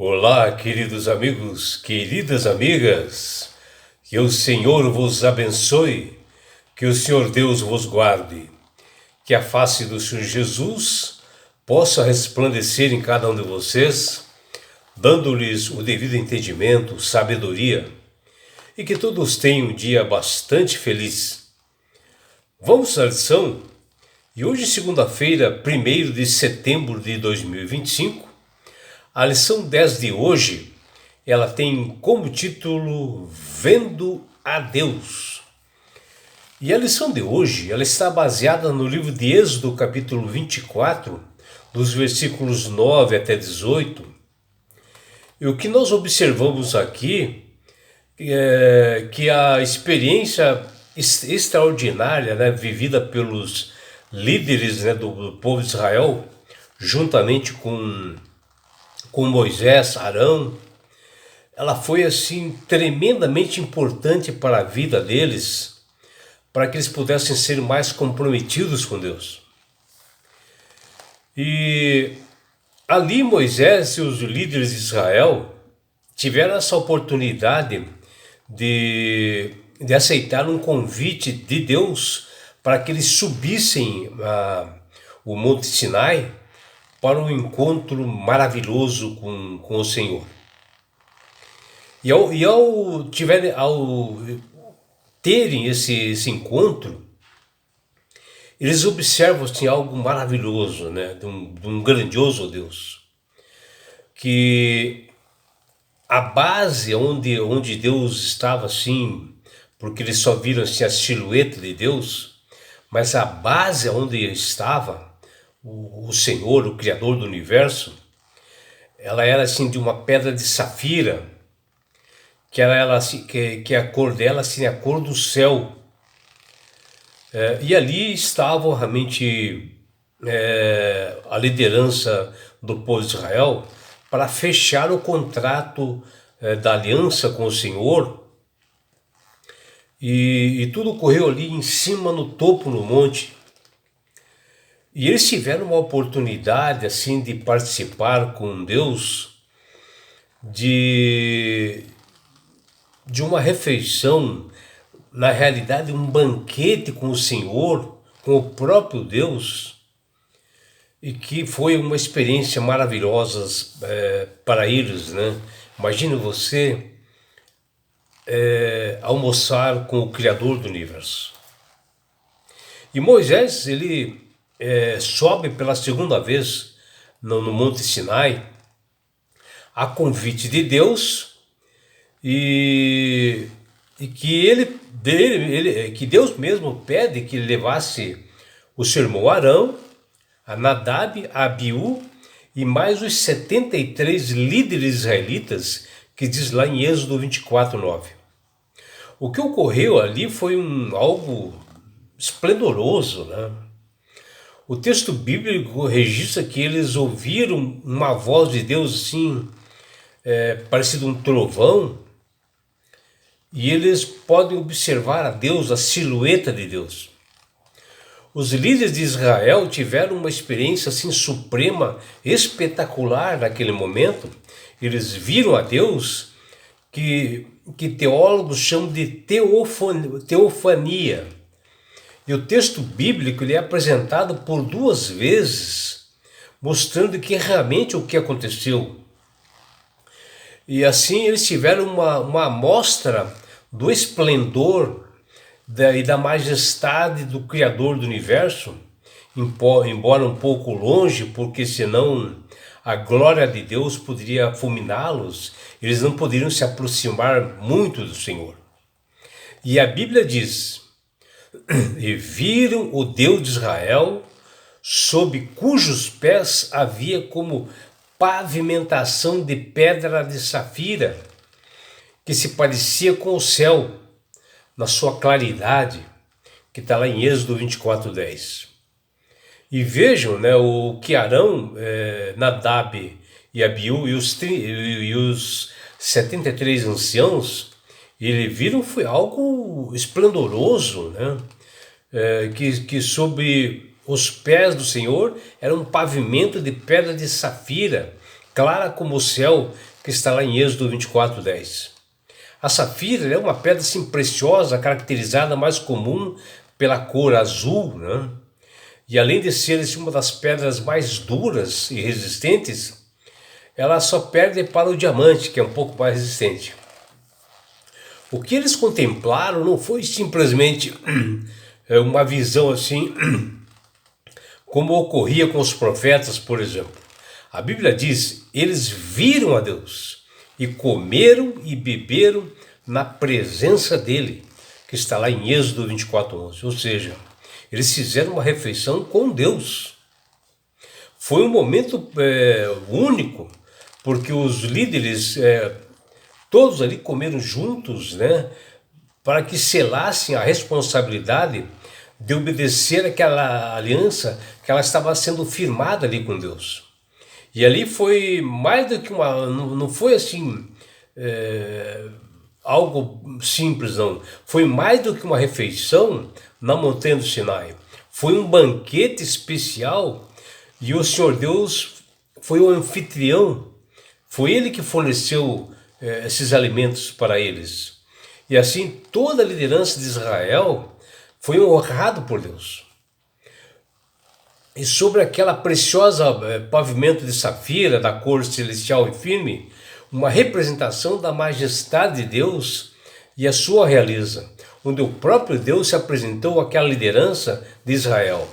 Olá, queridos amigos, queridas amigas, que o Senhor vos abençoe, que o Senhor Deus vos guarde, que a face do Senhor Jesus possa resplandecer em cada um de vocês, dando-lhes o devido entendimento, sabedoria, e que todos tenham um dia bastante feliz. Vamos à lição? E hoje, segunda-feira, 1º de setembro de 2025, a lição 10 de hoje, ela tem como título Vendo a Deus. E a lição de hoje, ela está baseada no livro de Êxodo, capítulo 24, dos versículos 9 até 18. E o que nós observamos aqui é que a experiência extraordinária, vivida pelos líderes, do povo de Israel, juntamente com Moisés, Arão, ela foi assim tremendamente importante para a vida deles, para que eles pudessem ser mais comprometidos com Deus. E ali Moisés e os líderes de Israel tiveram essa oportunidade de aceitar um convite de Deus para que eles subissem o Monte Sinai para um encontro maravilhoso com o Senhor. E ao terem esse encontro, eles observam assim, algo maravilhoso, de um grandioso Deus. Que a base onde Deus estava assim, porque eles só viram assim, a silhueta de Deus, mas a base onde estava o Senhor, o Criador do Universo, ela era assim de uma pedra de safira, que a cor dela assim, a cor do céu. E ali estavam realmente a liderança do povo de Israel para fechar o contrato da aliança com o Senhor. E tudo ocorreu ali em cima, no topo, no monte. E eles tiveram uma oportunidade assim de participar com Deus de uma refeição, na realidade um banquete com o Senhor, com o próprio Deus, e que foi uma experiência maravilhosa para eles, Imagine você almoçar com o Criador do Universo. E Moisés, ele sobe pela segunda vez no Monte Sinai, a convite de Deus, e que Deus mesmo pede que ele levasse o seu irmão Arão, a Nadab, a Abiú e mais os 73 líderes israelitas, que diz lá em Êxodo 24:9. O que ocorreu ali foi algo esplendoroso, O texto bíblico registra que eles ouviram uma voz de Deus assim, parecido um trovão, e eles podem observar a Deus, a silhueta de Deus. Os líderes de Israel tiveram uma experiência assim suprema, espetacular naquele momento. Eles viram a Deus, que teólogos chamam de teofania. E o texto bíblico ele é apresentado por 2 vezes, mostrando que realmente o que aconteceu. E assim eles tiveram uma amostra do esplendor e da majestade do Criador do Universo, embora um pouco longe, porque senão a glória de Deus poderia fulminá-los, eles não poderiam se aproximar muito do Senhor. E a Bíblia diz: e viram o Deus de Israel, sob cujos pés havia como pavimentação de pedra de safira, que se parecia com o céu, na sua claridade, que está lá em Êxodo 24:10. E vejam, o que Arão, Nadab e Abiú e os 73 anciãos, eles viram foi algo esplendoroso, que sobre os pés do Senhor era um pavimento de pedra de safira, clara como o céu, que está lá em Êxodo 24:10. A safira é uma pedra assim, preciosa, caracterizada mais comum pela cor azul, né? E além de ser assim, uma das pedras mais duras e resistentes, ela só perde para o diamante, que é um pouco mais resistente. O que eles contemplaram não foi simplesmente uma visão assim, como ocorria com os profetas, por exemplo. A Bíblia diz: eles viram a Deus e comeram e beberam na presença dele, que está lá em Êxodo 24:11. Ou seja, eles fizeram uma refeição com Deus. Foi um momento único, porque os líderes, todos ali comeram juntos, né, para que selassem a responsabilidade de obedecer aquela aliança que ela estava sendo firmada ali com Deus. E ali foi mais do que não foi assim algo simples, não. Foi mais do que uma refeição na montanha do Sinai. Foi um banquete especial e o Senhor Deus foi o anfitrião. Foi ele que forneceu esses alimentos para eles. E assim toda a liderança de Israel foi honrado por Deus. E sobre aquela preciosa pavimento de safira, da cor celestial e firme, uma representação da majestade de Deus e a sua realeza, onde o próprio Deus se apresentou àquela liderança de Israel.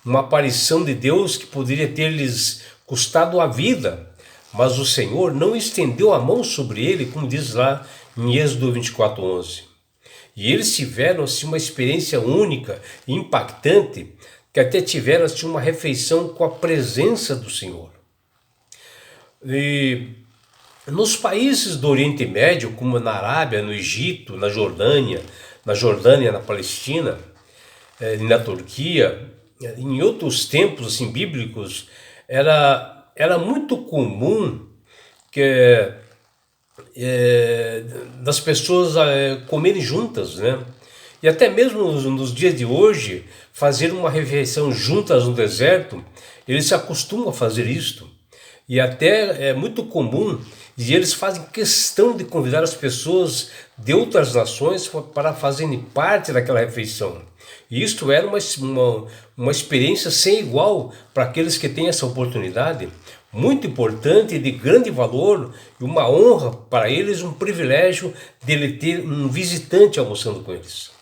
Uma aparição de Deus que poderia ter-lhes custado a vida, mas o Senhor não estendeu a mão sobre ele, como diz lá em Êxodo 24:11. E eles tiveram assim, uma experiência única e impactante, que até tiveram assim, uma refeição com a presença do Senhor. E nos países do Oriente Médio, como na Arábia, no Egito, na Jordânia, na Palestina, na Turquia, em outros tempos assim, bíblicos, era muito comum que das pessoas comerem juntas, né? E até mesmo nos dias de hoje, fazer uma refeição juntas no deserto, eles se acostumam a fazer isto. E até é muito comum, e eles fazem questão de convidar as pessoas de outras nações para fazerem parte daquela refeição. E isto era uma experiência sem igual para aqueles que têm essa oportunidade, muito importante e de grande valor, e uma honra para eles, um privilégio de ele ter um visitante almoçando com eles.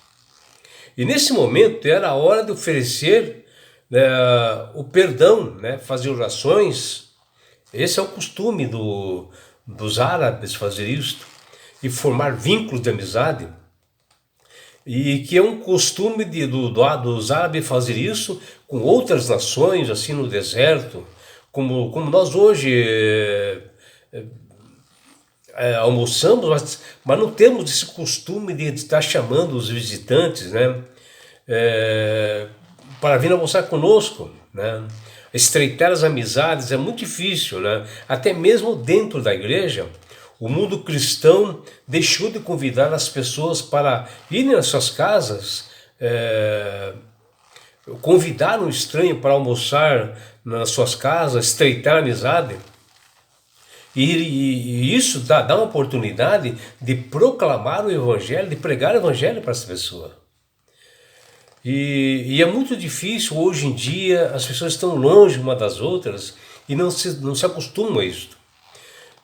E nesse momento era a hora de oferecer o perdão, né, fazer orações. Esse é o costume dos árabes fazer isto e formar vínculos de amizade. E que é um costume dos árabes fazer isso com outras nações, assim no deserto, como nós hoje almoçamos, mas não temos esse costume de estar chamando os visitantes, né, para vir almoçar conosco, né? Estreitar as amizades é muito difícil, né? Até mesmo dentro da igreja, o mundo cristão deixou de convidar as pessoas para irem às suas casas, convidar um estranho para almoçar nas suas casas, estreitar a amizade. E isso dá uma oportunidade de proclamar o Evangelho, de pregar o Evangelho para essa pessoa. E é muito difícil hoje em dia, as pessoas estão longe uma das outras e não se acostumam a isso.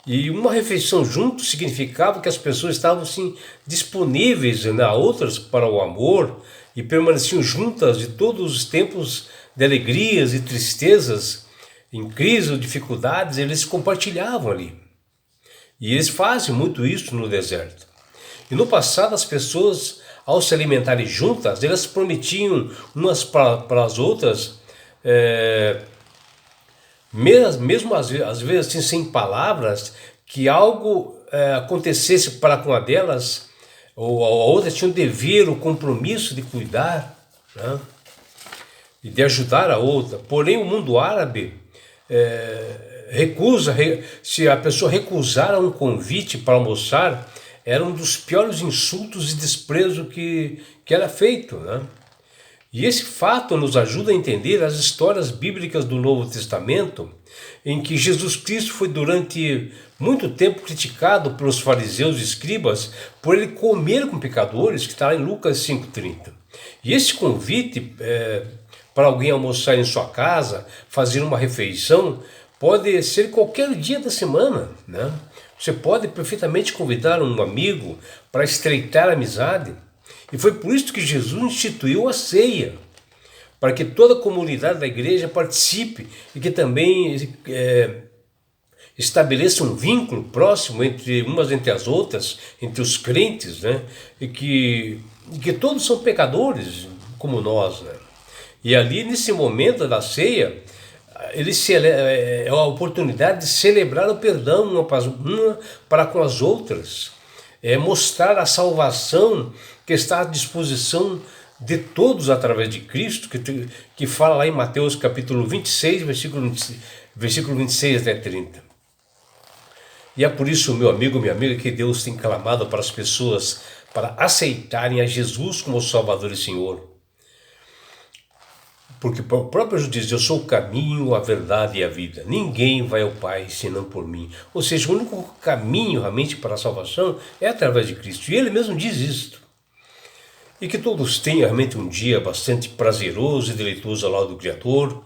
E uma refeição junto significava que as pessoas estavam assim, disponíveis, né, a outras para o amor e permaneciam juntas de todos os tempos de alegrias e tristezas, em crise ou dificuldades, eles compartilhavam ali. E eles fazem muito isso no deserto. E no passado as pessoas, ao se alimentarem juntas, elas prometiam umas para as outras, mesmo às vezes assim, sem palavras, que algo acontecesse para com a delas, ou a outra tinha o dever, o compromisso de cuidar, né, e de ajudar a outra. Porém o mundo árabe se a pessoa recusar um convite para almoçar, era um dos piores insultos e desprezo que era feito, né? E esse fato nos ajuda a entender as histórias bíblicas do Novo Testamento, em que Jesus Cristo foi durante muito tempo criticado pelos fariseus e escribas por ele comer com pecadores, que está lá em Lucas 5,30. E esse convite para alguém almoçar em sua casa, fazer uma refeição, pode ser qualquer dia da semana, né? Você pode perfeitamente convidar um amigo para estreitar a amizade. E foi por isso que Jesus instituiu a ceia, para que toda a comunidade da igreja participe e que também estabeleça um vínculo próximo entre umas entre as outras, entre os crentes, né? E que todos são pecadores como nós, né? E ali nesse momento da ceia, é a oportunidade de celebrar o perdão uma para com as outras, mostrar a salvação que está à disposição de todos através de Cristo, que fala lá em Mateus capítulo 26, versículo 26 até 30. E é por isso, meu amigo, minha amiga, que Deus tem clamado para as pessoas para aceitarem a Jesus como Salvador e Senhor. Porque o próprio Jesus diz: eu sou o caminho, a verdade e a vida. Ninguém vai ao Pai senão por mim. Ou seja, o único caminho realmente para a salvação é através de Cristo. E Ele mesmo diz isto. E que todos tenham realmente um dia bastante prazeroso e deleitoso ao lado do Criador,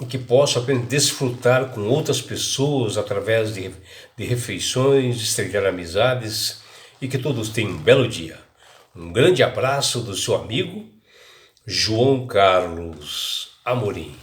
e que possam apenas desfrutar com outras pessoas através de refeições, estreitar amizades, e que todos tenham um belo dia. Um grande abraço do seu amigo João Carlos Amorim.